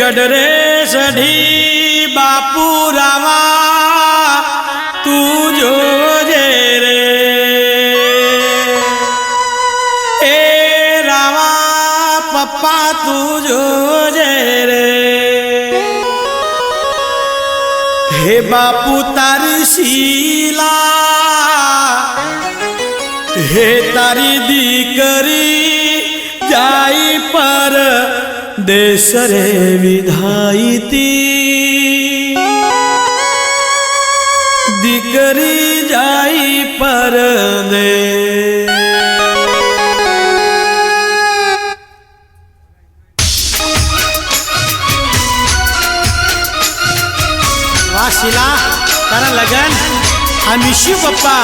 गडरे सढ़ी बापू रामा तू जोजे रे ए रामा पप्पा तू जोजे रे हे बापू तारी शीला हे तारी दीकरी जाई पर देश रे विधायती दीकरी जाई पर दे वाह शीला तारा लगन I miss you papa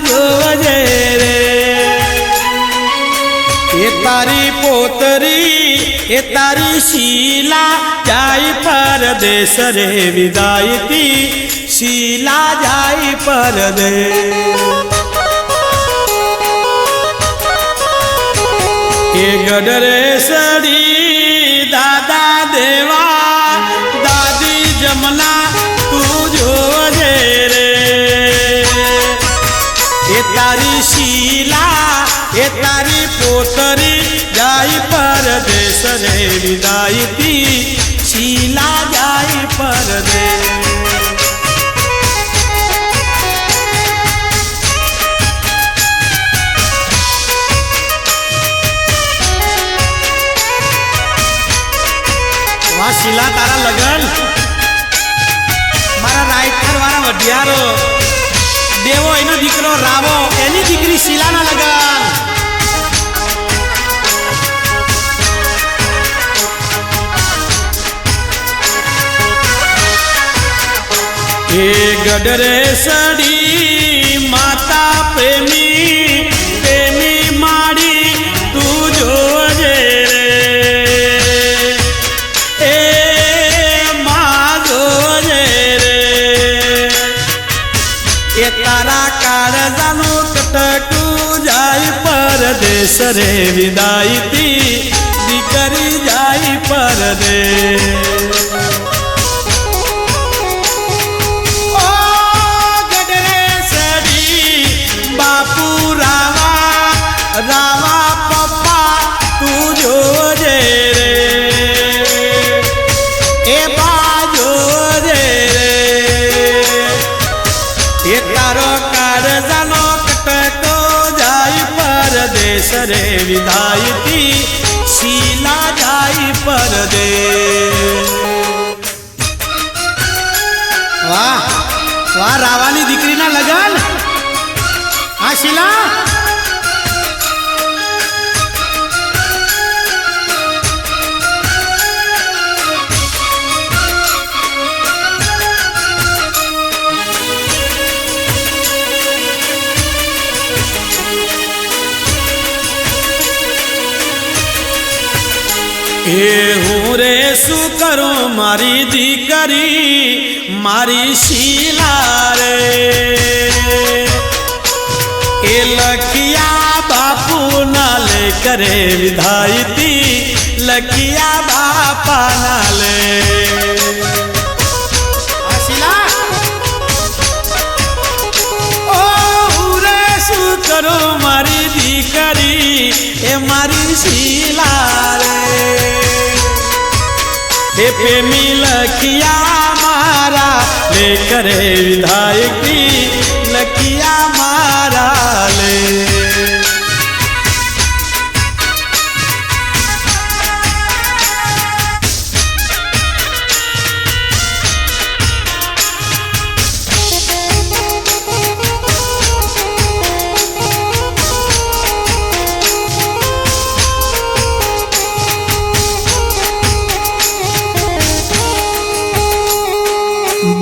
Jose रे ये तारी पोतरी ये तारी शीला जाई परदेश रे विदायती शीला जाई परदेश ये गडरे सड़ी दादा देवा दादी जमना तू जोजे रे ये तारी शीला ये तारी पोतरी जाई परदेश रे विदायती शीला जाई परदेश वाह शीला तारा लगन मारा राइटर वाला वडियारो देवो एनो दीकरो रावो एनी दीकरी शीला ना लगन ए गडरे सड़ी माता प्रेमी प्रेमी माड़ी तू जोजे रे ए माँ जोजे रे ये तारा काळजानो कटकू जाई परदेश रे विदायती दीकरी जाई परदेश ओ गडरे सड़ी बापू रामा रामा पप्पा तू जोजे रे ए बा जोजे रे ये तारो काळजानो कटको जाई परदेश रे विदायती शीला जाई परदेश वाह वाह रावानी दीकरी ना लगन हाँ शीला ए हूँ रे शू करो मारी दीकरी मारी शीला रे ए लखिया बापू नाले करे विधायती लखिया बापा नाले शीला ओ रे शू करो मारी दीकरी ए मारी शीला रे हे प्रेमी लखिया मारा लेकर विधायकी लखिया मारा ले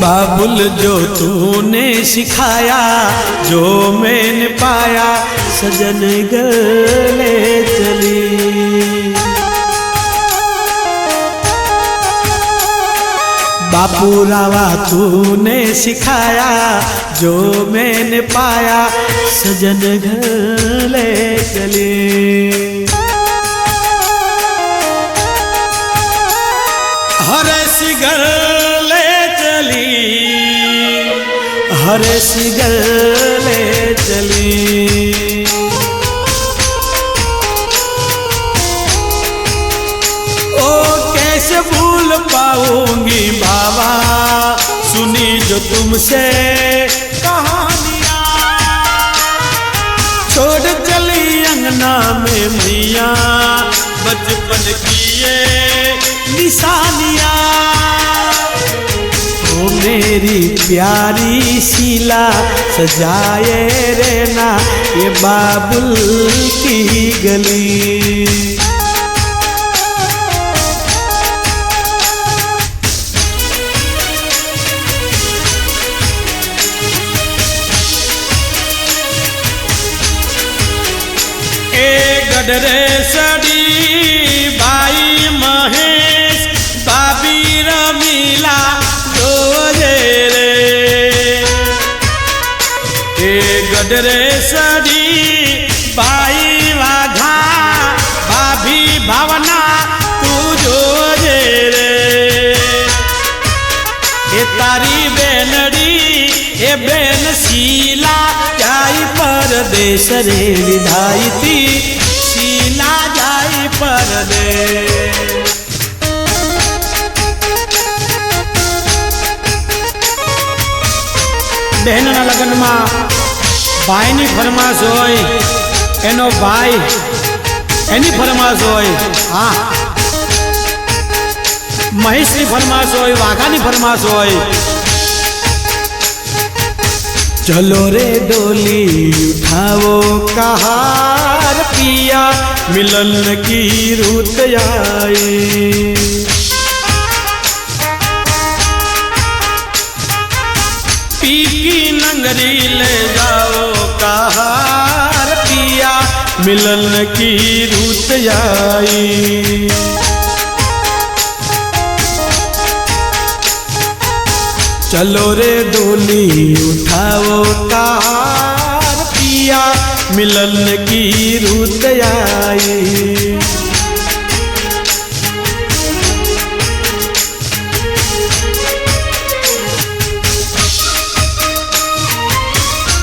बाबुल जो तूने सिखाया, जो मैंने पाया, सजन गले चली। बापू रावा तूने सिखाया, जो मैंने पाया, सजन गले चली। हरे सिगले चली, हरे सिगले चली। ओ कैसे भूल पाऊंगी बाबा, सुनी जो तुमसे कहानियां। छोड़ चली अंगना में मैया, बचपन की ये निशानियां। ओ मेरी प्यारी शीला, सजाए रहना ये बाबुल की गली। गडरे सड़ी बाई महेश, बाबी रमीला रोजे रे। गडरे सड़ी बाई वाघा, भाभी भावना तू जोजे रे। तारी बेनड़ी ए बेन शीला, जाई परदेश रे विधाई थी, शीला जाई परदेश। बहनों लग्न में भाईनी फरमाश होय, एनो भाई एनी फरमाश होय। हाँ, महेशनी फरमाश होय, वाघानी फरमाश होय। चलो रे डोली उठाओ कहार पिया, मिलन की रुत आई। पी की नंगरी ले जाओ कहार पिया, मिलन की रुत आई। चलो रे डोली उठाओ कार पिया, मिलन की रुत आई।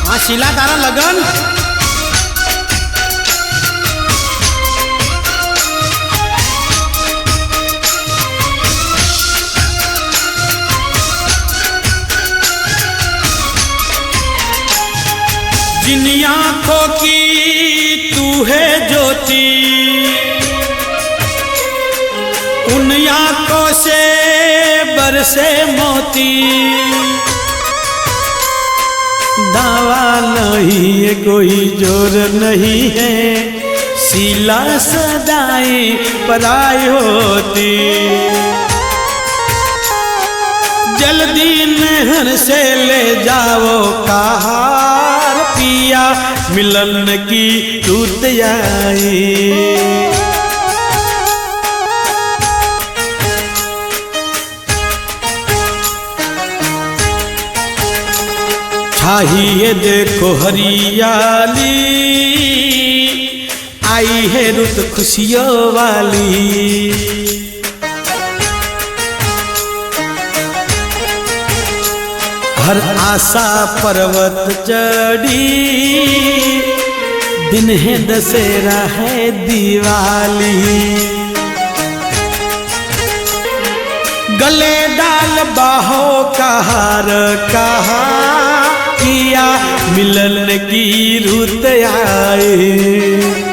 हाँ शीला तारा लगन जिन आँखों की तू है ज्योति, उन आँखों से बरसे मोती। दावा नहीं है कोई जोर नहीं है, शीला सदाई पराई होती। जल्दी नहर से ले जाओ कहार पिया, मिलन की रुत आई। छाहिए देखो हरियाली, आई है रुत खुशियों वाली। हर आशा पर्वत चढ़ी, दिन है दशहरा है दिवाली। गले डाल बाहों का हार कहा किया, मिलन की रुत आए।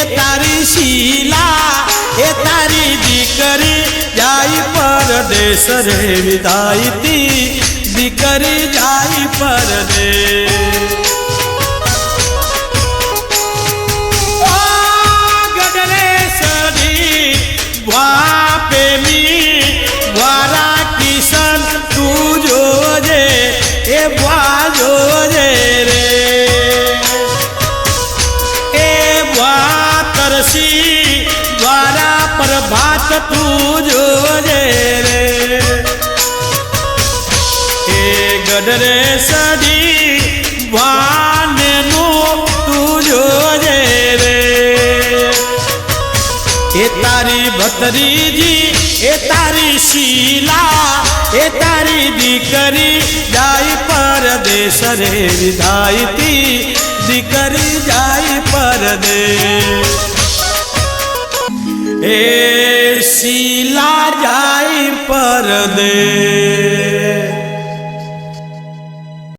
એ તારી શીલા એ તારી દીકરી જાય પરદેશ રે વિદાયતી દીકરી જાય પરદેશ વારા કિશન તું જોજે એ બા જોજે રે એ બા તરસી દ્વારા પ્રભાત તું જોજે રે એ ગઢરે સડી વાને નું તું જોજે રે એ તારી ભત્રીજી એ તારી શીલા એ તારી દીકરી જાય પરદેશ રે વિદાયતી દીકરી જાય પરદેશ એ શીલા જાય પરદેશ।